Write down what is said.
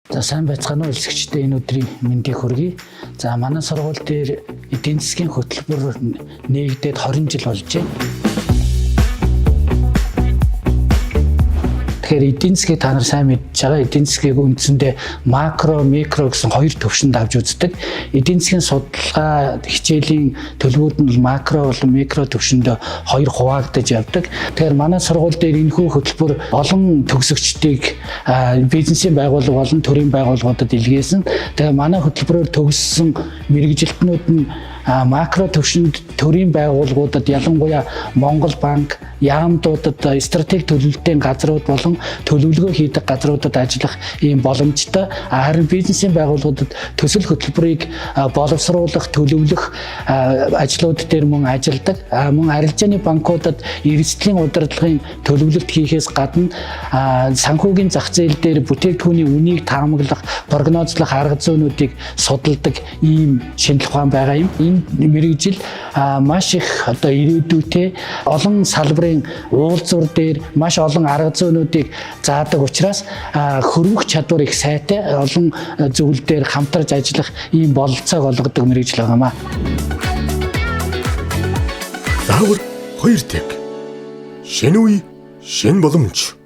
За сайн байцгаана уу элсэгчдээ энэ өдрийн мэндийг хүргэе. За манай сургууль дээр эдийн засгийн хөтөлбөр нээгдээд 20 жил болжээ. Тэгэхээр эдийн засгийг та нар сайн мэдж байгаа. Эдийн засгийг үндсэндээ макро, микро гэсэн хоёр төвшөнд авч үздэг. Эдийн засгийн судалгаа хичээлийн төлбөрүүд нь макро болон микро төвшөнд хоёр хуваагдаж явдаг. Тэгэхээр манай сургууль дээр энэхүү хөтөлбөр олон төгсөгчдийг бизнесийн байгууллага болон төрийн байгууллагуудад илгээсэн. Тэгэхээр манай хөтөлбөрөөр төгссөн мэргэжилтнүүд нь макро төвшөнд төрийн байгууллагуудад ялангуяа Монгол банк, яамдуудад стратеги төлөвлөлтийн газрууд болон төлөвлөгөө хийдэг газруудад ажиллах ийм боломжтой. Харин бизнесийн байгууллагуудад төсөл хөтөлбөрийг боловсруулах, төлөвлөх ажлууд дээр мөн ажилладаг. Мөн арилжааны банкудад эрсдлийн удирдлагын төлөвлөлт хийхээс гадна санхүүгийн зах зээл дээр бүтээгдэхүүний үнийг таамаглах, прогнозлох арга зүйнүүдийг судалдаг ийм шинжилгээ ухаан байгаа юм. Энэ мэргэжил маш их ирээдүйтэй олон салбарын уулзвар дээр маш олон арга зүйнүүдийг заадаг учраас хөрвөх чадвар их сайтай олон зүйл дээр хамтарч ажиллах ийм бололцоог олгодог мэргэжил байгаамаа. Заавар 2 тэг. Шинэ үе, шинэ боломж.